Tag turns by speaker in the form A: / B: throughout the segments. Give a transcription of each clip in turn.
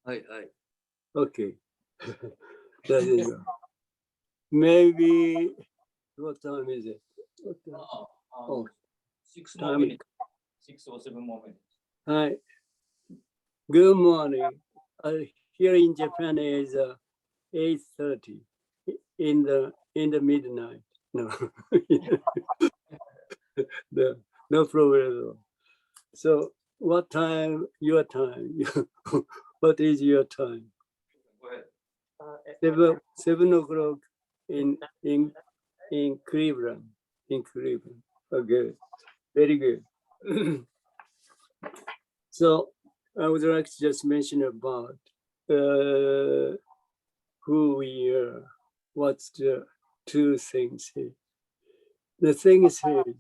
A: Okay. That is maybe what time is it? What time? Oh,
B: 6 more minutes. 6 or 7 more minutes.
A: Hi. Good morning. Here in Japan is 8:30 in the midnight. No, no problem at all. So, what time? Your time? What is your time?
B: Go ahead.
A: 7 o'clock in Cleveland. In Cleveland. Okay, very good. So I would like to just mention about who we are. What's the two things here? The thing is here.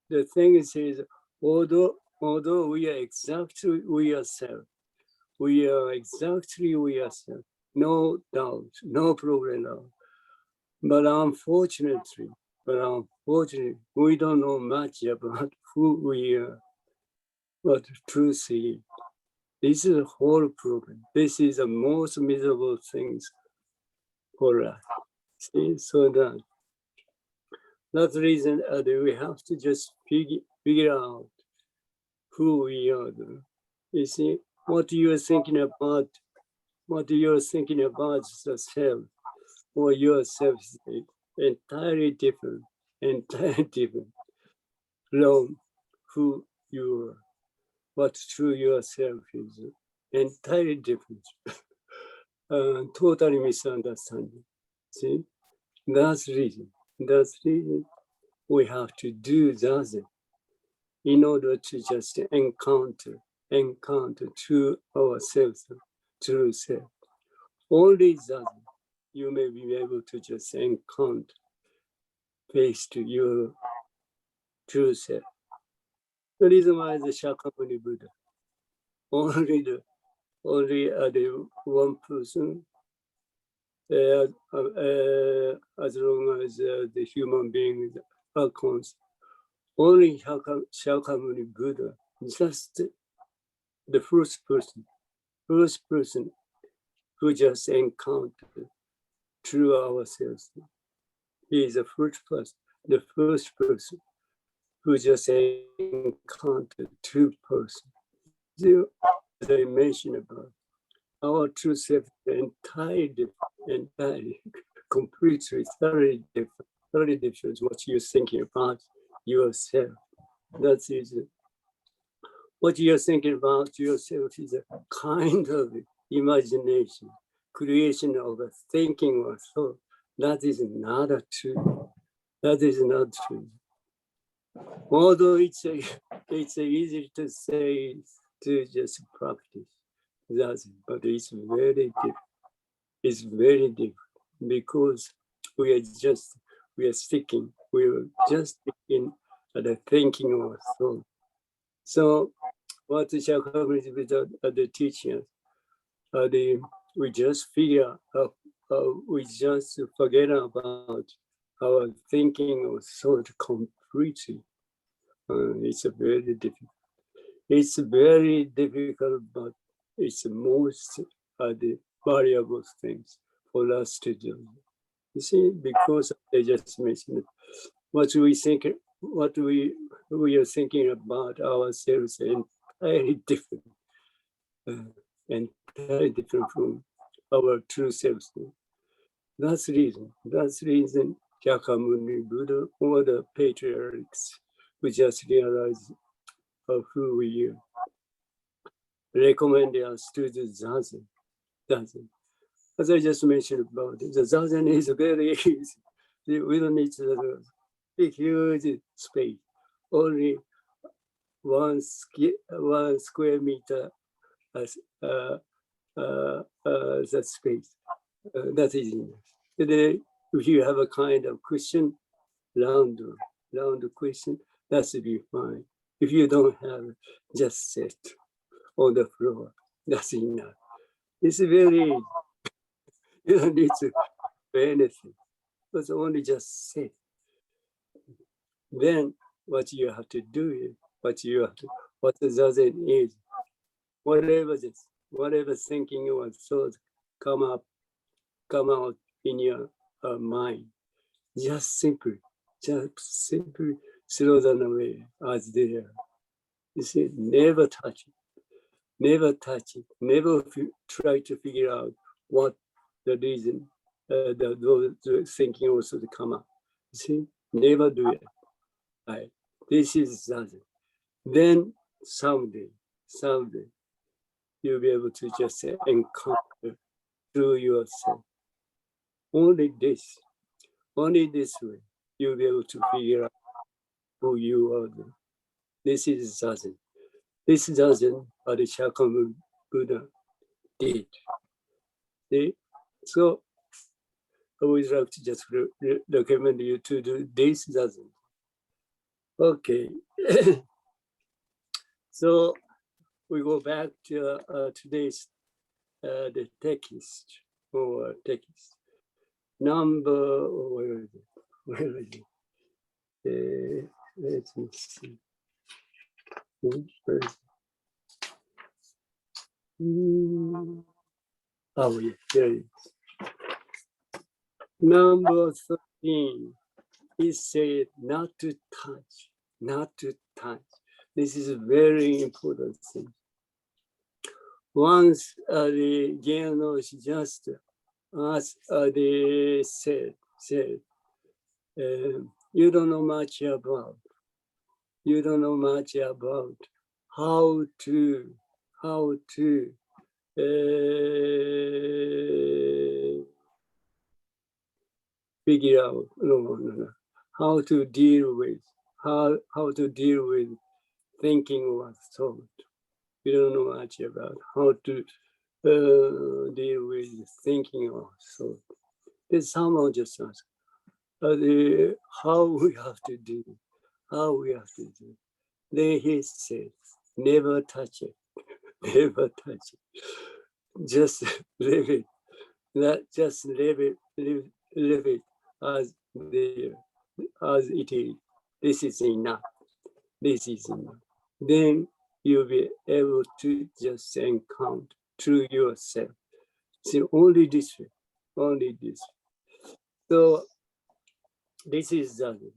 A: The thing is here. Although we are exactly we ourselves, we are exactly we ourselves. No doubt, no problem at all. But unfortunately, we don't know much about who we are, what truth is. This is a whole problem. This is the most miserable things for us. See, so that's the reason we have to just figure out who we are. You see, what you're thinking about the self or yourself is entirely different from who you are. What true yourself is entirely different. Totally misunderstanding. See, that's the reason we have to do that in order to just encounter true ourselves, true self. Only that you may be able to just encounter, face to your true self. The reason why the Shakyamuni Buddha, only the one person, as long as the human beings are conscious. Only Shakyamuni Buddha, just the first person who just encountered through ourselves. He is the first person who just encountered true person. As I mentioned about, our true self is entirely, completely, thoroughly different what you're thinking about yourself. That is what you're thinking about yourself is a kind of imagination, creation of a thinking or thought. That is not true. That is not true. Although it's easy to say to just practice that, but it's very different. It's very different because we are just sticking at the thinking or thought. So what the Shakyamuni Buddha the teaching us, we just we just forget about our thinking or thought completely. It's very difficult. It's very difficult, but it's the most the variable things for us to do. You see, because I just mentioned it, what we are thinking about ourselves entirely different, entirely different from our true selves. That's the reason Shakyamuni Buddha or the patriarchs who just realize of who we are recommend us to do Zazen. As I just mentioned about it, the Zazen is very easy. We don't need a huge space. Only one square meter as that space. That is enough. If you have a kind of cushion, round cushion, that should be fine. If you don't have, just sit on the floor. That's enough. It's very easy. You don't need to do anything. But only just sit. Then what you have to do is what the Zazen is. Whatever whatever thinking or thoughts come out in your mind, just simply throw them away as they are. You see, never touch it, never try to figure out what the reason the thinking also to come up. You see, never do it. Right. This is Zazen. Then someday, you'll be able to just encounter through yourself. Only this way, you'll be able to figure out who you are. This is Zazen. This is Zazen, what the Shakyamuni Buddha did. See? So I would like to just recommend you to do this Zazen. Okay. So we go back to today's the text or text number. Where is it? Where is it? Let me see. Where is it? Oh yeah, there it is. Number 13. He said not to touch, not to touch. This is a very important thing. Once the Genos just as they said, you don't know much about how to figure out how to deal with thinking or thought. You don't know much about how to deal with thinking or thought. Then someone just asked, how we have to do. Then he said, never touch it, never touch it. Just leave it. Just leave it as it is. This is enough. Then you'll be able to just encounter through yourself. See, only this way. So this is Zazen.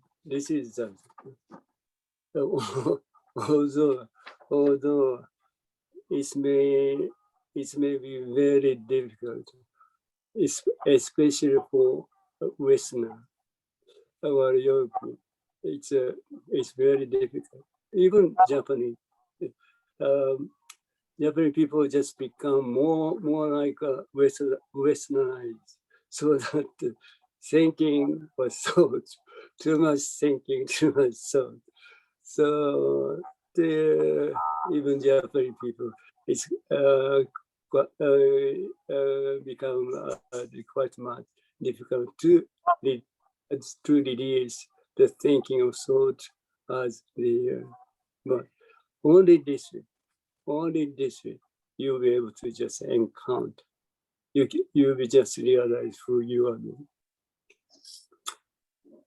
A: Although it may be very difficult, especially for Westerner, our European. It's very difficult. Even Japanese. Japanese people just become more like Westernized, so that thinking was thought, too much thinking, too much thought. So even Japanese people, it's become quite much difficult to release the thinking of thought as the but only this way you'll be able to just encounter. You'll be just realize who you are.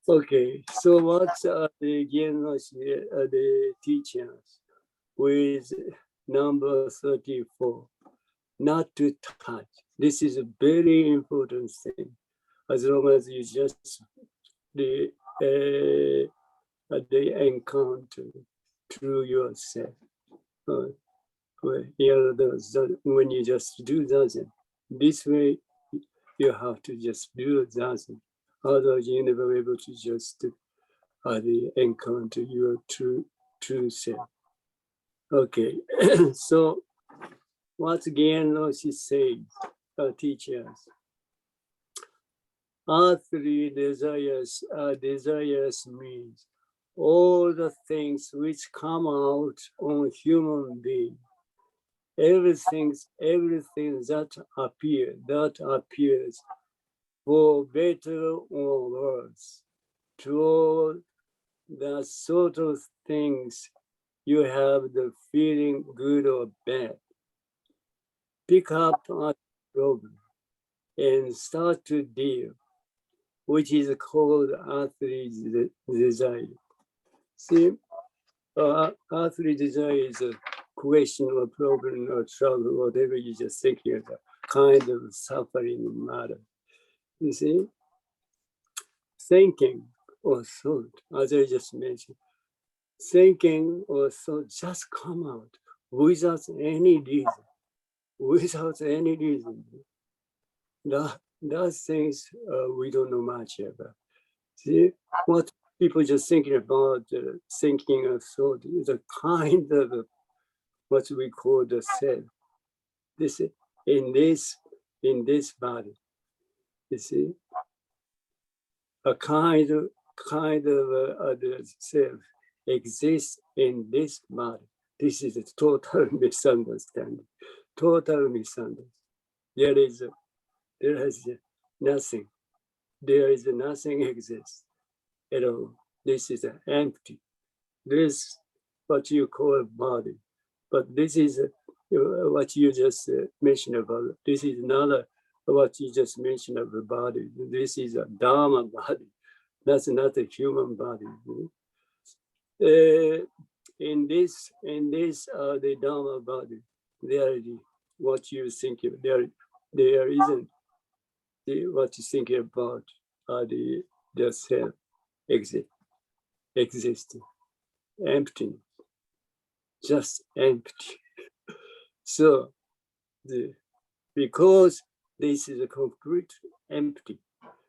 A: Okay, so what's the teachers with number 34? Not to touch. This is a very important thing. As long as you just the encounter through yourself. When you just do that, this way you have to just do that. Otherwise, you never able to just encounter your true self. Okay, so once again, she says, teachers, earthly desires means all the things which come out on human being. Everything that appears for better or worse, to all the sort of things you have the feeling good or bad. Pick up a problem and start to deal, which is called earthly desire. See, earthly desire is question or problem or trouble, whatever you just thinking of, kind of suffering matter. You see, thinking or thought, as I just mentioned, thinking or thought just come out without any reason, without any reason. Those things we don't know much about. See, what people just thinking about, thinking of thought is a kind of what we call the self. This in this body, you see, a kind of the self exists in this body. This is a total misunderstanding. Total misunderstanding. There is nothing. There is nothing exists at all. This is empty. This what you call body, but this is what you just mentioned about. This is not what you just mentioned of the body. This is a Dharma body. That's not a human body. In this, the Dharma body, there is what you think of. There isn't what you think about the self existing, empty, just empty. So because this is a complete empty,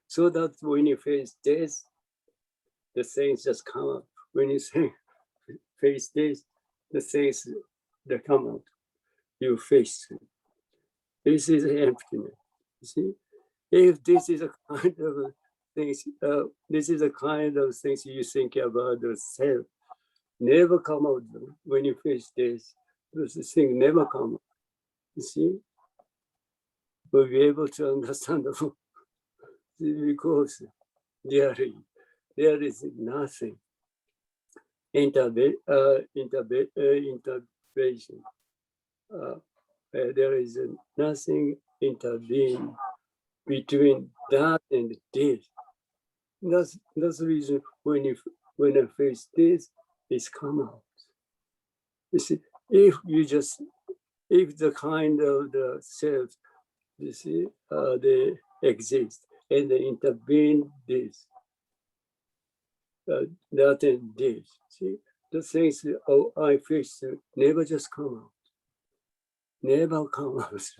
A: so that when you face death, the things just come out. When you face this, the things that come out, you face it. This is emptiness. You see, if this is a kind of things, this is a kind of things you think about the self, never come out when you face this. Those things never come out. You see, we'll be able to understand because there is nothing intervention. There is nothing intervene between that and this. That's the reason when I face this, it's come out. You see, if the kind of the self, you see, they exist and they intervene this, that and this. See, the things I face never just come out, never come out,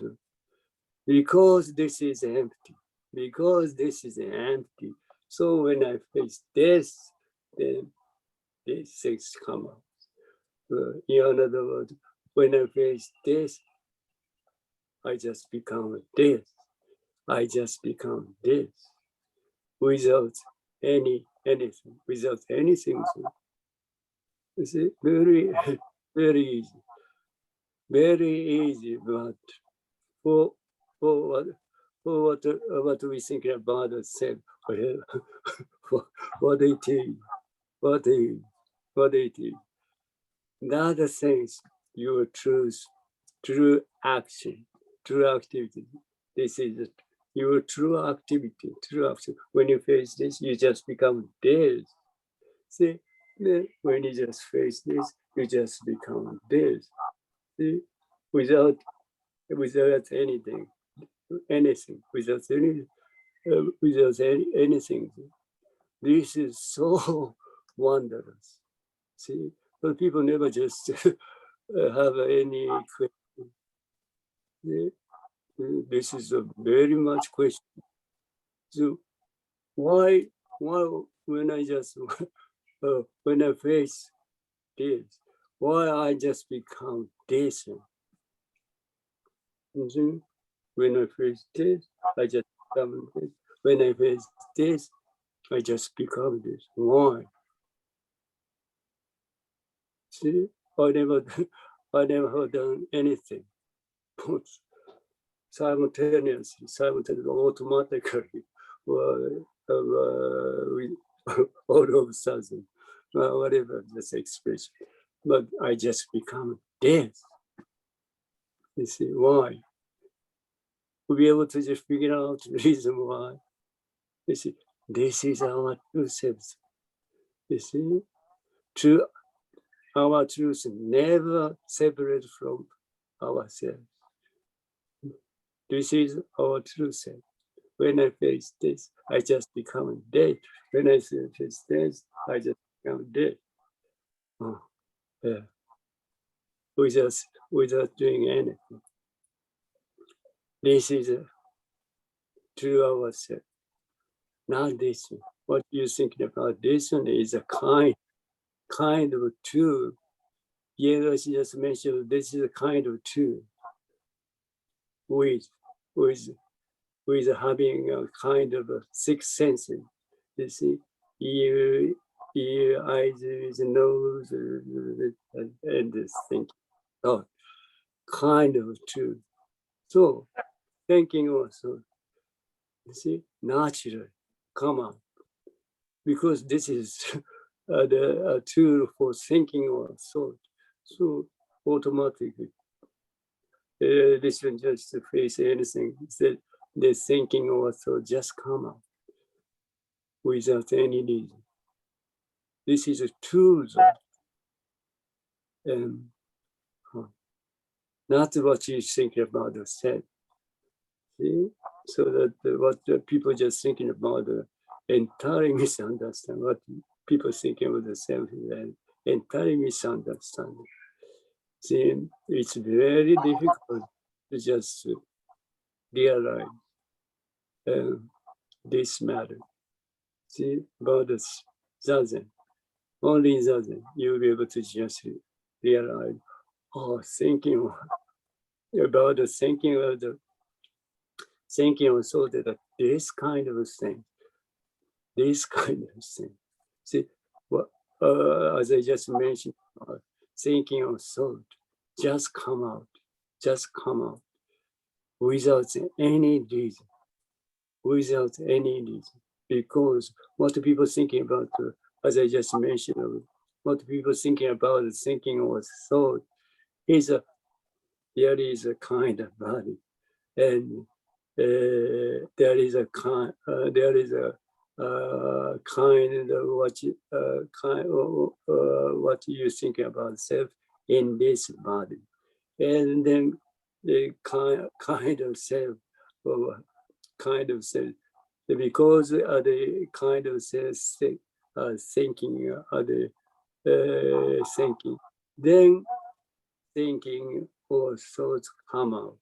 A: because this is empty. Because this is empty. So when I face this, then these things come out. In other words, when I face this, I just become this. I just become this without anything, without anything. You see, very, very easy, very easy. But for what we think about ourselves, what it is, what it is. The other things you choose true action, true activity. This is your true activity, true action. When you face this, you just become this. See, when you just face this, you just become this. See, without anything, without anything. This is so wondrous. See, but people never just have any question. This is a very much question. So why when I just when I face this, why I just become this? When I face this, I just become this. When I face this, I just become this. Why? See, I never have done anything. Simultaneously, automatically, all of a sudden, whatever this expression. But I just become this. You see, why? We'll be able to just figure out the reason why. You see, this is our true self. You see, true our truth never separate from ourselves. This is our true self. When I face this, I just become dead. When I face this, I just become dead. Oh, yeah. Without doing anything. This is true ourselves. Not this one. What you're thinking about this one is a kind of true. Yeah, she just mentioned this is a kind of true with having a kind of a sixth sense. You see, ear, eyes, nose, and this thing. Oh, kind of true. So thinking also, you see, natural, come on, because this is the tool for thinking or thought. So automatically, this one just to face anything. The thinking or thought just come out without any reason. This is a tool, and not what you think about yourself. See? So that what people just thinking about entirely misunderstand what people thinking about themselves and entirely misunderstanding. See, it's very difficult to just realize this matter. See, about the zazen, only zazen, you'll be able to just realize, oh, thinking about the thinking of the thinking also that this kind of thing, this kind of thing. See, what as I just mentioned, thinking of thought just come out without any reason, because what people thinking about, as I just mentioned, what people thinking about thinking or thought is there is a kind of body, and there is a kind of what you think about self in this body, and then the kind of self, or kind of self, because the kind of self thinking, thinking, then thinking or thoughts come out.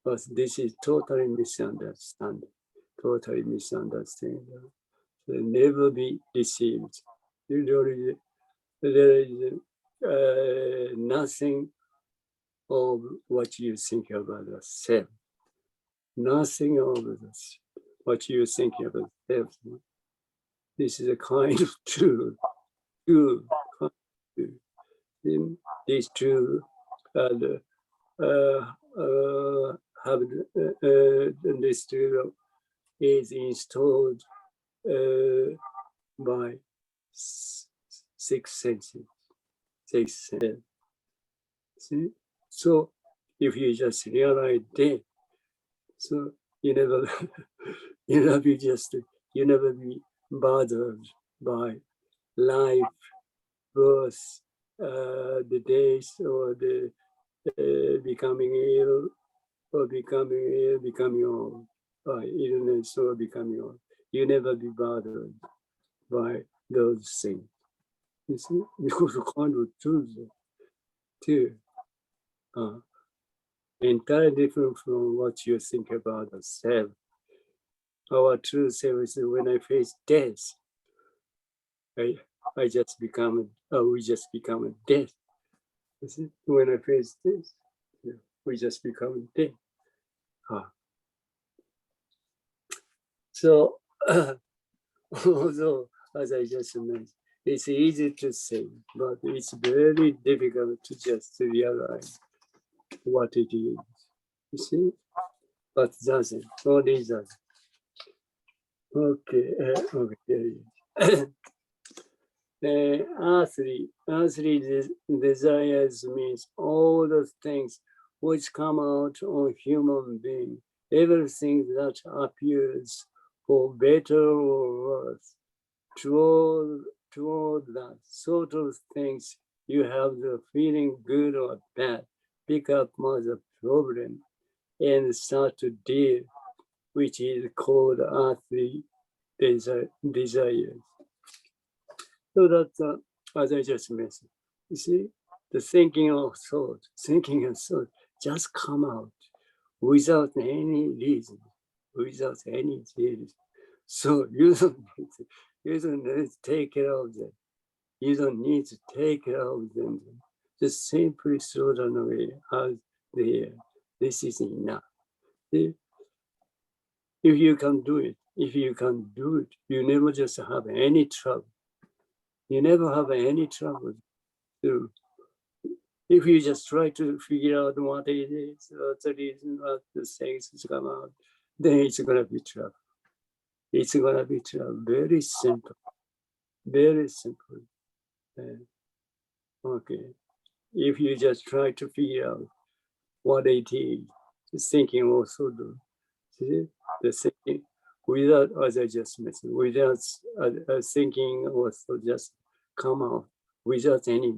A: But this is totally misunderstanding. Totally misunderstanding. So never be deceived. There is nothing of what you think about yourself. Nothing of this, what you think about yourself. This is a kind of true. These two have this tool is installed by six senses. See? So if you just realize that, so you never you never be bothered by life, birth, the days, or the becoming ill, or becoming old, by illness or becoming old. You never be bothered by those things. You see, because the kind of truth too, entirely different from what you think about yourself. Our true self is when I face death, we just become death. When I face this, we just become dead. So, although, as I just mentioned, it's easy to say, but it's very difficult to just realize what it is. You see? But doesn't, only doesn't. Okay, okay. Earthly desires means all the things which come out on human being, everything that appears for better or worse, toward that sort of things you have the feeling good or bad, pick up the problem and start to deal, which is called earthly desires. So that's as I just mentioned. You see, the thinking and thought just come out without any reason, without any reason. So you don't need to take care of them. You don't need to take care of them. Just simply throw them away as they are. This is enough. See? If you can do it, you never just have any trouble. You never have any trouble. So if you just try to figure out what it is, what the reason, what the things come out, then it's gonna be trouble. It's gonna be trouble. Very simple. Very simple. Okay. If you just try to figure out what it is, thinking also do. See, the thinking without, as I just mentioned, without thinking also just come out without any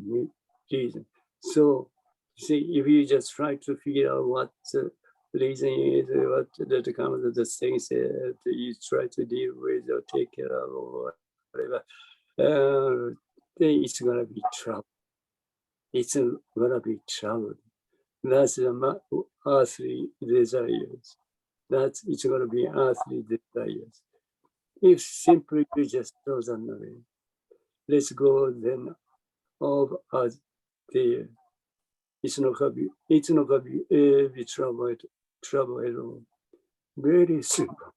A: reason. So, see, if you just try to figure out what the reason is, what the kind of the things that you try to deal with or take care of or whatever, then it's gonna be trouble. It's gonna be trouble. That's the earthly desires. That's it's gonna be earthly desires. If simply you just throw them away, let's go then of as there. It's not gonna be trouble at all. Very simple.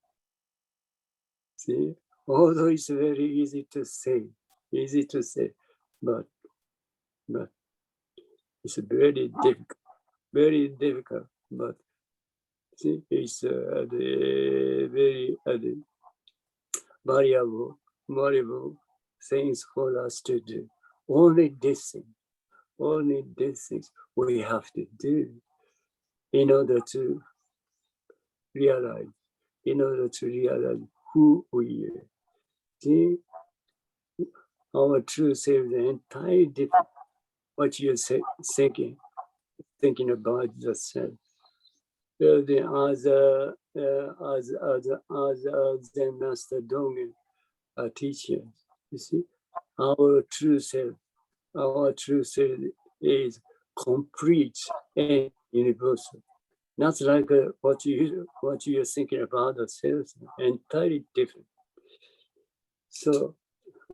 A: See, although it's very easy to say, but it's very difficult. But see, it's very variable things for us to do. Only these things we have to do in order to realize who we are. See, our true self is entirely different. What you're thinking about yourself. The other Zen Master Dogen teachers, you see, our true self is complete and universal. Not like what you're thinking about yourself, entirely different. So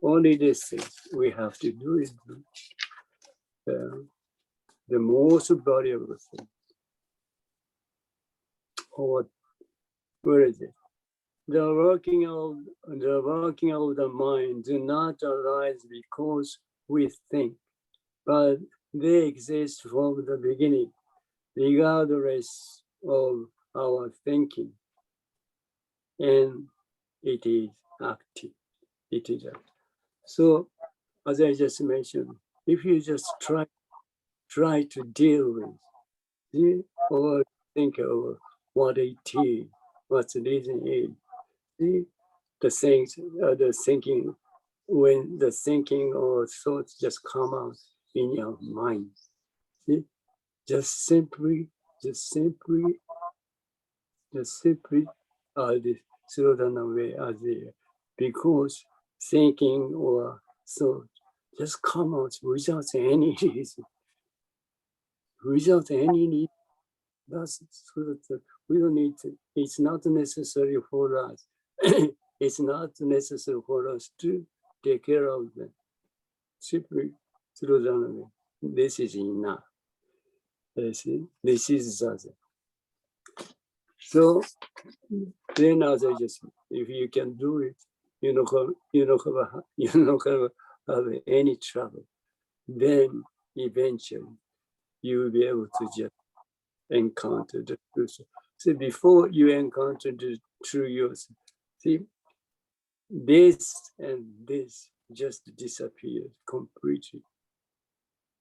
A: only these things we have to do is the most valuable thing. Or where is it? The working of the mind do not arise because we think, but they exist from the beginning, regardless of our thinking. And it is active. So, as I just mentioned, if you just try to deal with or think of what it is, what the reason is, the things, the thinking, when the thinking or thoughts just come out in your mind, see, just simply throw them away as they are, because thinking or thought just come out without any reason, That's so that we don't need to. It's not necessary for us. It's not necessary for us to take care of them. Simply throw them away. This is enough. This is Zazen. So then, as I just, if you can do it, you don't have any trouble. Then eventually you will be able to just encounter the truth. So before you encounter the true yourself, see, this and this just disappears completely.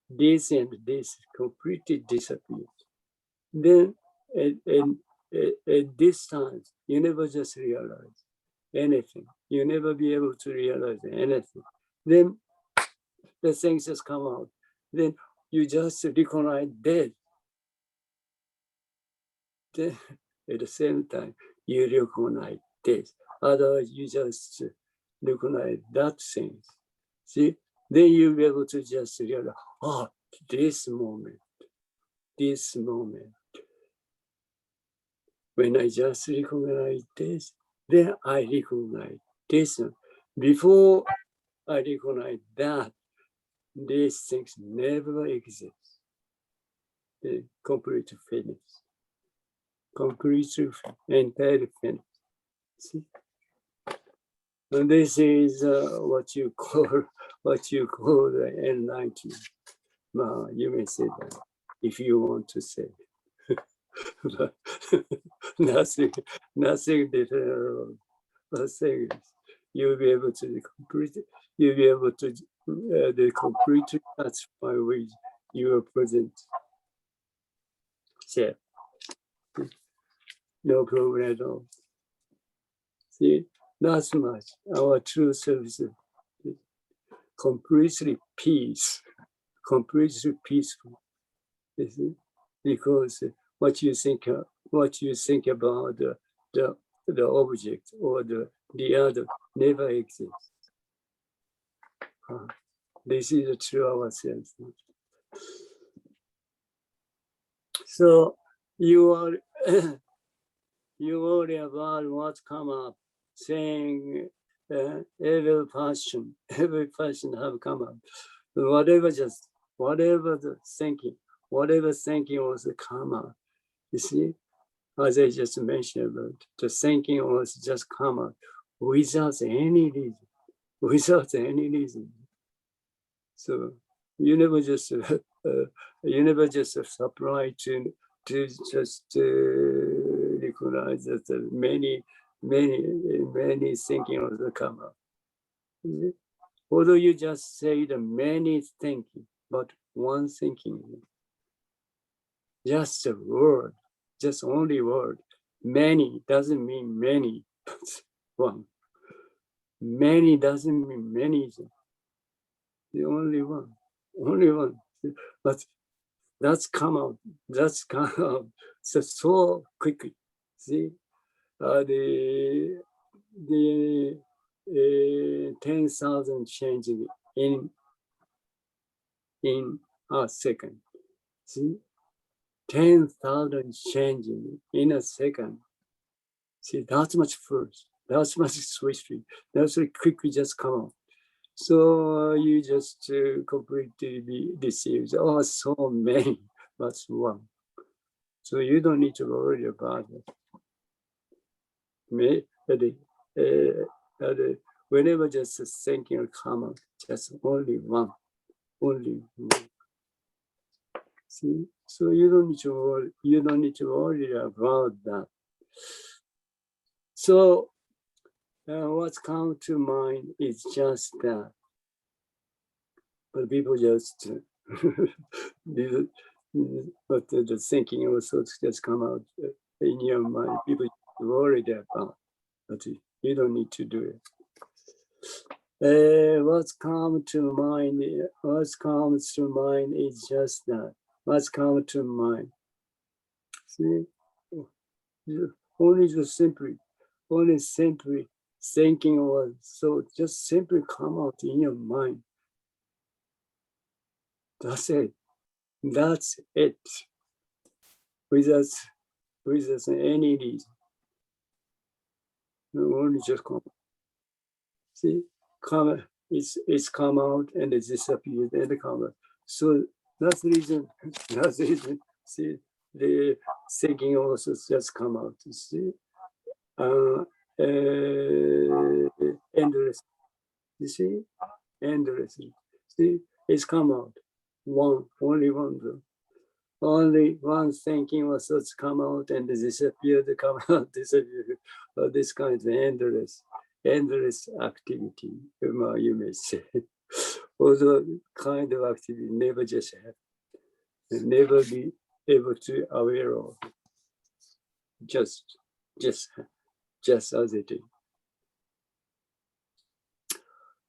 A: This and this completely disappears. Then at this time, you never just realize anything. You never be able to realize anything. Then the things just come out then you just recognize death. Then at the same time, you recognize death. Otherwise, you just recognize that thing. See, then you'll be able to just realize, oh, this moment. When I just recognize this, then I recognize this. Before I recognize that, these things never exist. They complete finish. Complete entirely finish. See? And this is what you call the enlightenment. You may say that if you want to say. But nothing different. But saying you'll be able to completely satisfy with your present self. No problem at all. See, that's much. Our true self is completely peaceful. Because what you think about the object or the other never exists. This is the true ourselves. So you worry about what come up, saying every passion have come up. Whatever the thinking, whatever thinking was come up. You see, as I just mentioned about the thinking was just come up without any reason. So you never just surprised to just recognize that many thinking was come up. Although you just say the many thinking, but one thinking, just a word, just only word. Many doesn't mean many, but one. Many doesn't mean many. The only one. But that's come out so quickly. See, the 10,000 changing in a second. See, 10,000 changing in a second. See, that's much first. That's much swiftly. That's very quickly just come out. So you just completely deceive. Oh, so many, but one. So you don't need to worry about it. Whenever just thinking will come out, just only one. See, so you don't need to worry about that. So what's come to mind is just that. But people just, but the thinking also just come out in your mind. People worried about, but you don't need to do it. What's comes to mind is just that. What's come to mind? See, only simply thinking or so just simply come out in your mind. That's it. Without any reason. Only just come. See, it's come out and it disappeared and come out. So that's the reason. See, the thinking also just come out. See, endless. You see, endlessly. See, it's come out. Only one. Only one thinking was just come out and disappeared, come out, disappear. This kind of endless activity, you may say. Although kind of activity never just happen, never be able to aware of. Just as it is.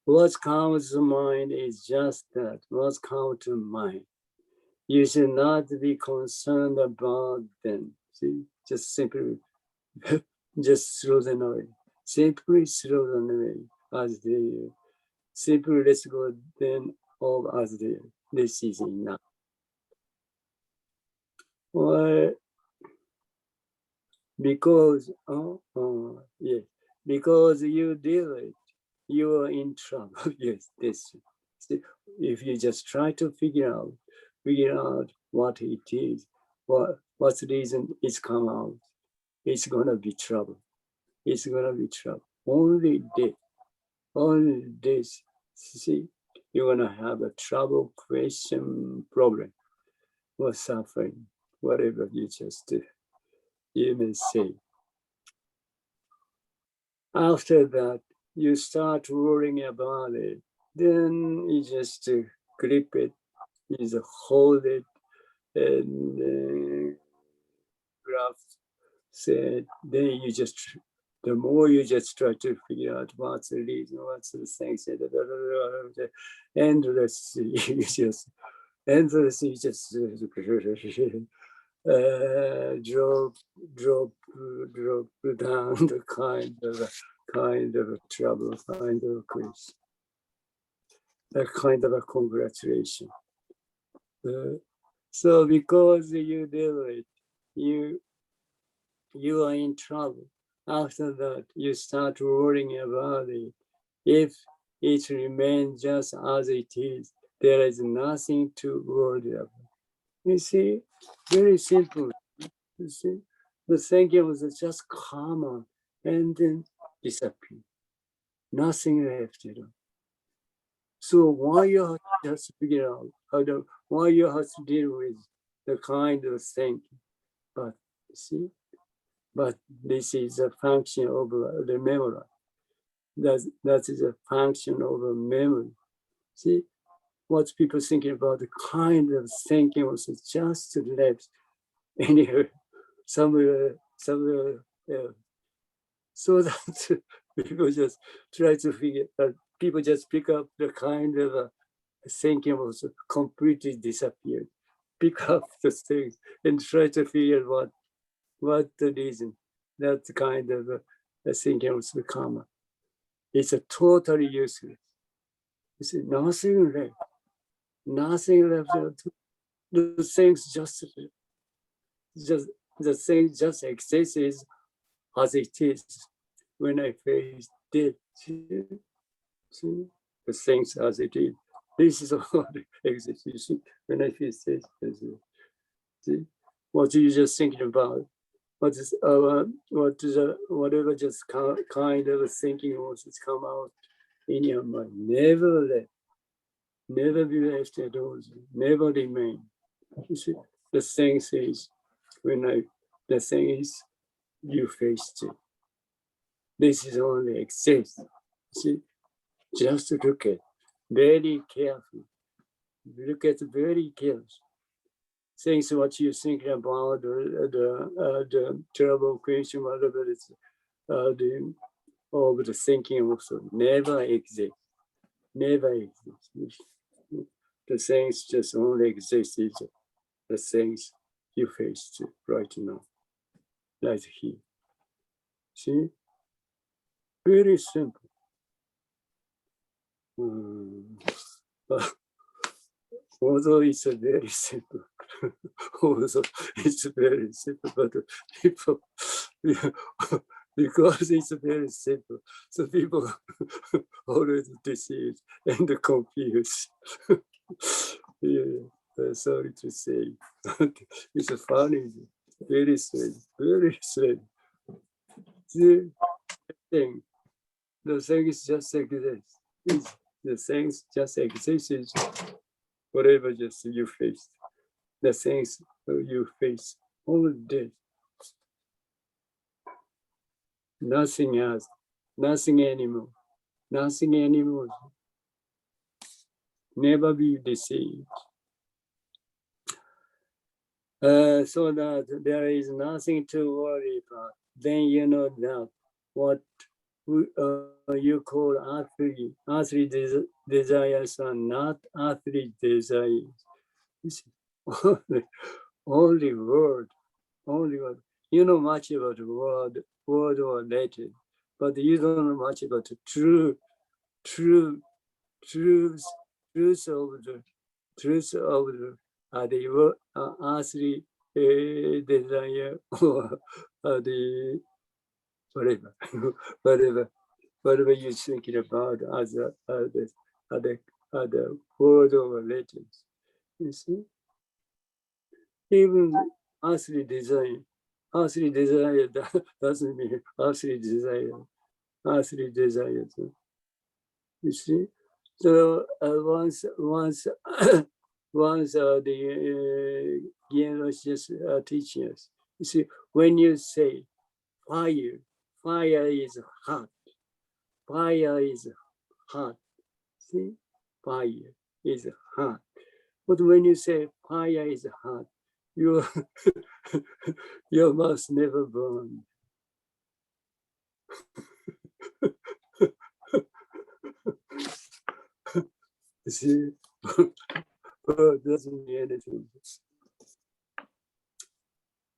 A: What comes to mind is just that. What comes to mind. You should not be concerned about them. See, just simply, just throw them away. Simply throw them away as they simply let go them all as they. This is enough. Why? Because, yes, because you do it, you are in trouble. Yes, this. See, if you just try to figure out what it is, what's the reason it's come out, it's gonna be trouble. It's gonna be trouble. Only this. See, you're gonna have a trouble, question, problem, or suffering, whatever you just do. You may say. After that, you start worrying about it. Then you just grip it, you just hold it, and graph said, then you just, the more you just try to figure out what's the reason, what's the thing, endlessly, you just drop down the kind of a trouble, kind of a quiz, a kind of a congratulation. So because you do it, you are in trouble. After that, you start worrying about it. If it remains just as it is, there is nothing to worry about. You see, very simple. You see, the thinking was just common and then disappear. Nothing left, So why you have to just figure out why you have to deal with the kind of thinking. But see, but this is a function of the memory. That is a function of a memory. See, what people thinking about the kind of thinking was just left anywhere, somewhere else. So that people just try to figure that people just pick up the kind of thinking was completely disappeared. Pick up the things and try to figure what the reason that kind of thinking was common. It's a totally useless. You see, nothing left. Nothing left. The things just the thing just exists as it is when I faced it. See, the things as it is. This is all exists. You see, when I faced it, see, what are you just thinking about? Whatever just kind of thinking was come out in your mind. Never be left at all. Never remain. You see, the thing is the thing is you faced it. This is only exists. See, just look at very carefully. Look at very carefully. Things what you're thinking about the terrible question, whatever it's the thinking also never exists. Never exists. The things just only exist is the things you face right now, right here. See? Very simple. Although it's a very simple, although it's very simple, but people, because it's very simple, so people always deceived and confused. Yeah, sorry to say, it's funny, very strange, very strange. The things just exist. The things just exist. Whatever just you face, the things you face all day. Nothing else, nothing anymore, nothing anymore. Never be deceived. So that there is nothing to worry about. Then you know that what you call earthly. Earthly desires are not earthly desires. This is only word, only word. You know much about word or letter, but you don't know much about truth of the earthly desire or the whatever, whatever you're thinking about as other word or letters. You see, even earthly desire doesn't mean earthly desire. Earthly desires. You see, so once the Gienos just teaching us. You see, when you say fire is hot. Fire is hot. See, fire is hot. But when you say fire is hot, your your mouth never burns. See, well, doesn't mean anything.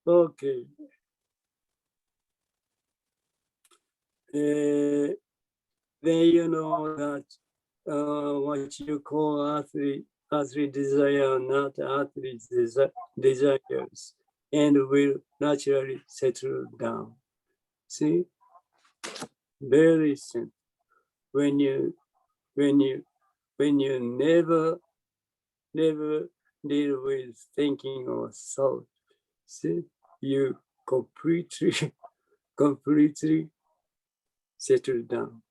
A: Okay. Then you know that what you call earthly desire are not earthly desires, and will naturally settle down. See, very simple. When you never deal with thinking or thought, see, you completely settle down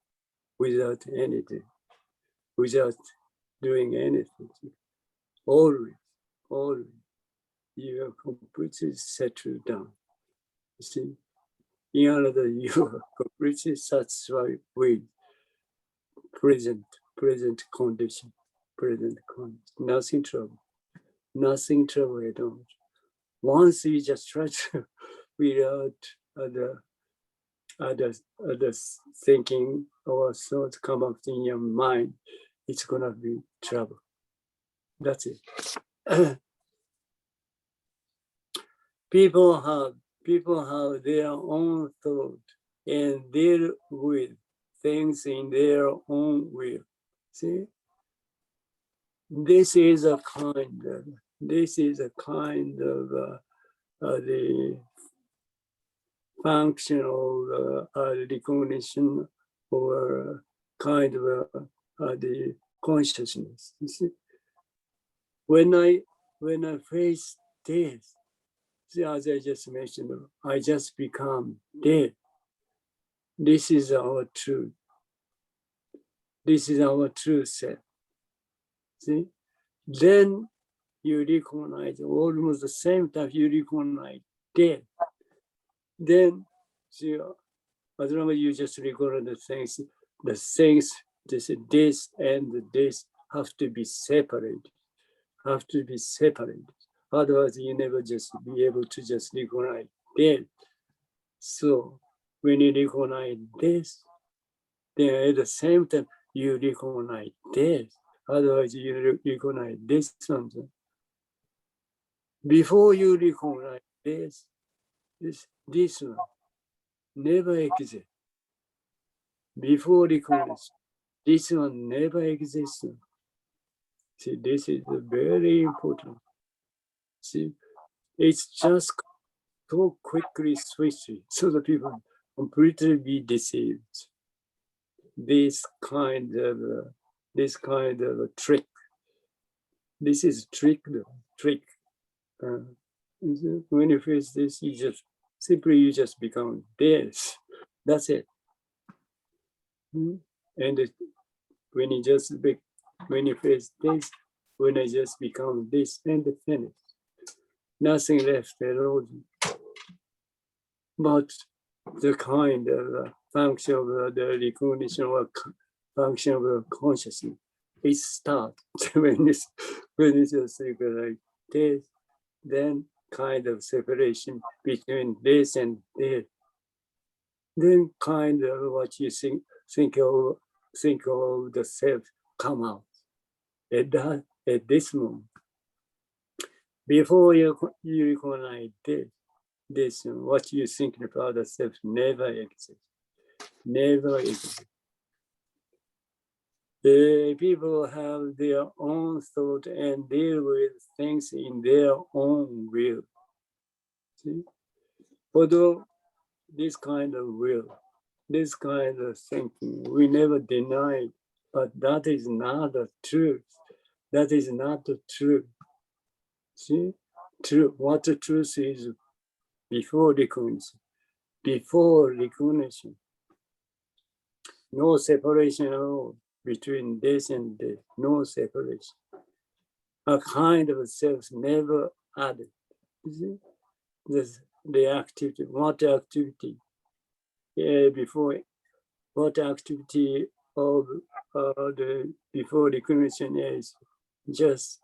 A: without anything, without doing anything. Always, you are completely settled down. You see, in order you are completely satisfied with present condition, nothing trouble at all. Once you just try to without other thinking or thoughts come up in your mind, it's gonna be trouble. That's it. People have their own thought and deal with things in their own way. See, this is a kind of the functional recognition or kind of the consciousness. You see, when I face death, see, as I just mentioned, I just become dead. This is our truth. This is our true self. See, then you recognize almost the same time you recognize death. Then, see, as long as you just recognize the things, this and this have to be separated. Otherwise, you never just be able to just recognize death. So when you recognize this, then at the same time you recognize death. Otherwise, you recognize this something. Before you recognize this one never exists. Before recognition, this one never exists. See, this is very important. See, it's just so quickly switching so that people completely be deceived. This kind of a trick. This is trick. When you face this, you just become this. That's it. And when you face this, when I just become this and finish, nothing left at all. But the kind of function of the recognition or function of consciousness, it starts when it's just like this, then kind of separation between this and this. then kind of what you think of the self come out at this moment. Before you recognize this, what you think about the self never exists. Never exists. People have their own thought and deal with things in their own will. See? Although this kind of will, this kind of thinking, we never deny it, but that is not the truth. That is not the truth. See? True. What the truth is before recognition. Before recognition. No separation at all between this and this. No separation. A kind of self never added. You see? The activity, what activity? Before, what activity of the before recognition is just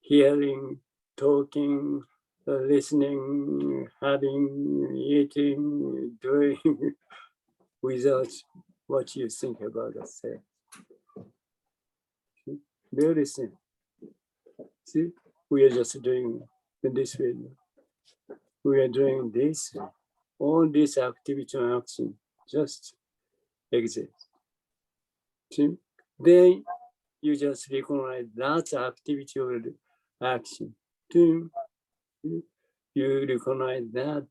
A: hearing, talking, listening, having, eating, doing, without what you think about yourself. Very simple. See, we are just doing in this way. We are doing this. All this activity and action just exists. See? Then you just recognize that activity or action. You recognize that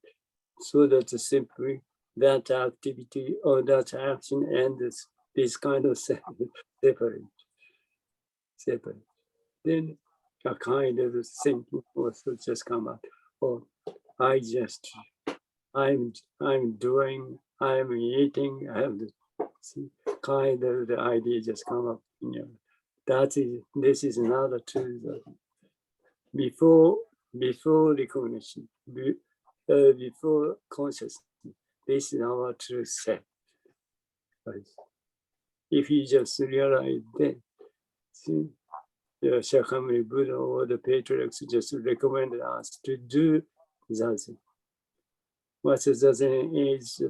A: so that simply that activity or that action and this kind of separate. Then a kind of thinking also just come out. Oh, I'm doing, I'm eating, I have the kind of the idea just come up. This is not a truth. Before recognition, before consciousness, this is our true self. If you just realize that, see, the Shakyamuni Buddha or the patriarchs just recommended us to do zazen. What zazen is,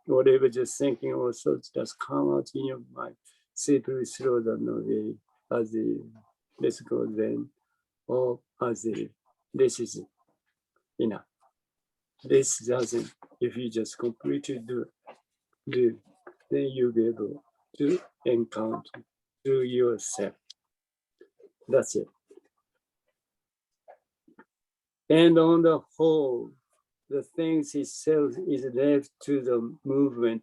A: whatever just thinking or thoughts just come out in your mind. Simply throw them away as the let's go then, or as the this is enough. This zazen, if you just completely do, then you'll be able to encounter through yourself. That's it. And on the whole, the things itself is left to the movement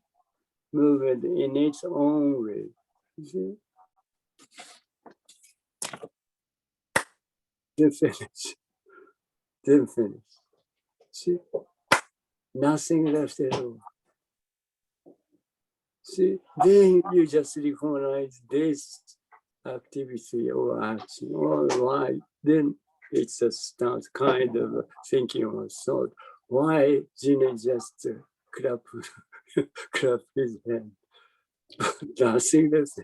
A: in its own way. You see? Then finish. See? Nothing left at all. See? Then you just recognize this activity or action or why. Then it's a start kind of thinking or thought. Why Jinen just clap his hand? Nothing left.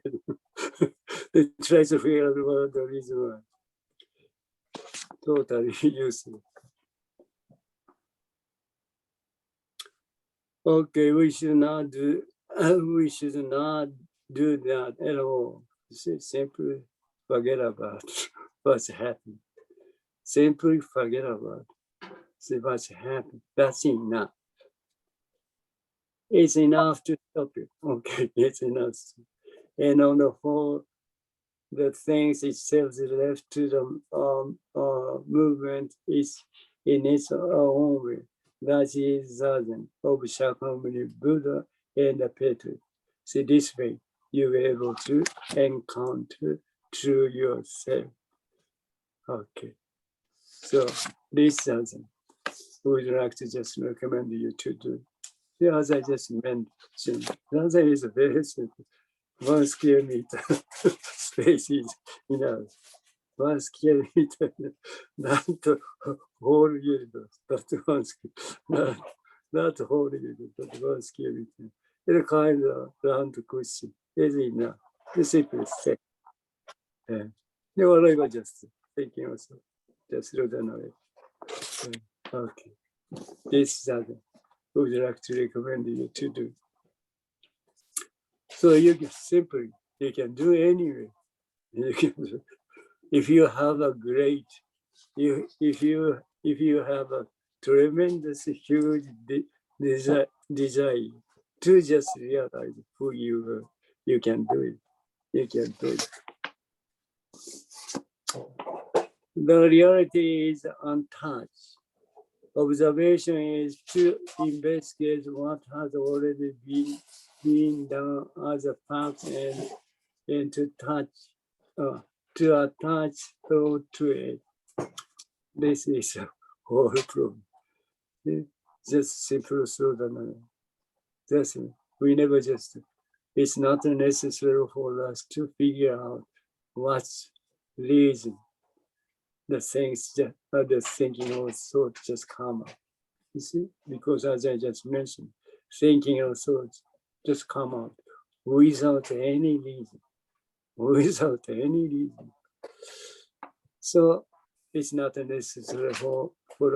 A: They try to figure out what the reason why. Totally useless. Okay, we should not do that at all. Simply forget about what's happened. Simply forget about what's happened. That's enough. It's enough to stop it. Okay, it's enough. And on the whole, the things itself is left to the movement is in its own way. That is zazen of Shakyamuni Buddha and the Patriarch. See, this way you'll be able to encounter through yourself. Okay. So this zazen, we would like to just recommend you to do. Yeah, as I just mentioned, zazen is very simple. 1 square meter space is enough. 1 square meter, not the whole universe, but 1 square, not the whole universe, but 1 square meter. It's kind of round cushion is enough. It's simply say. They were just thinking also, just throw them away. Okay. This is other. would like to recommend you to do. So you can simply, you can do anyway. You can do, if you have a great, if you have a tremendous huge desire to just realize who you are, you can do it. You can do it. The reality is untouched. Observation is to investigate what has already been done as a fact and to attach thought to it. This is a whole problem. Just simple slogan. Just we never just. It's not necessary for us to figure out what's reason. The things that the thinking or thought just come out. You see, because as I just mentioned, thinking or thoughts just come out without any reason. Without any reason. So it's not necessary for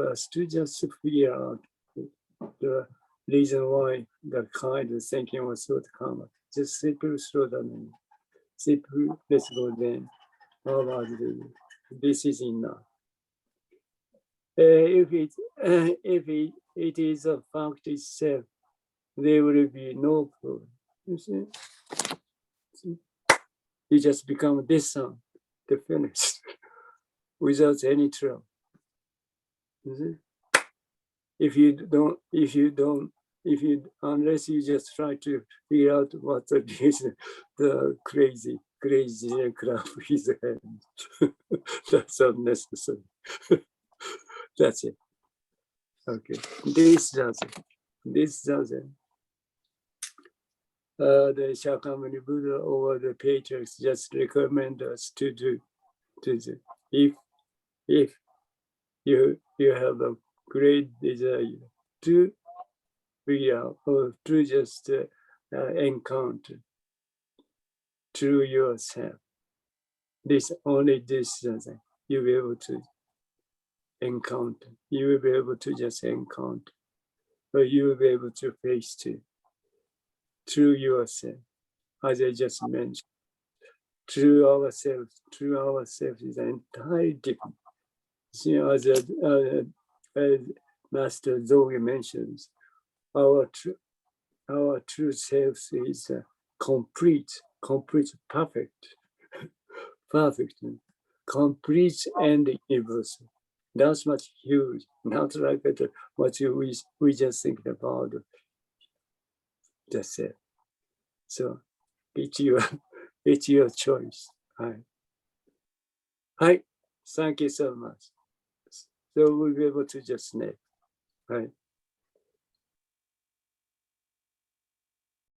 A: us to just figure out the reason why the kind of thinking or thought come out. Just simply slow down. Simply let's go then. How about this is enough. If it is a fact itself, there will be no problem. You see? You just become this sound, the finish, without any trouble. You see? Unless you just try to figure out what the crazy aircraft is having. That's unnecessary. That's it. Okay. This doesn't. The Shakyamuni Buddha or the patriarchs just recommend us to do. If you have a great desire to figure out or to just encounter through yourself, only this doesn't. You'll be able to encounter. You will be able to just encounter, but you will be able to face it through yourself, as I just mentioned. Through ourselves is entirely different. See, as Master Zogi mentions, our true self is complete, perfect, complete and universal. That's much huge, not like what we just think about the self. So it's your choice. Hi, thank you so much. So we'll be able to just name, right?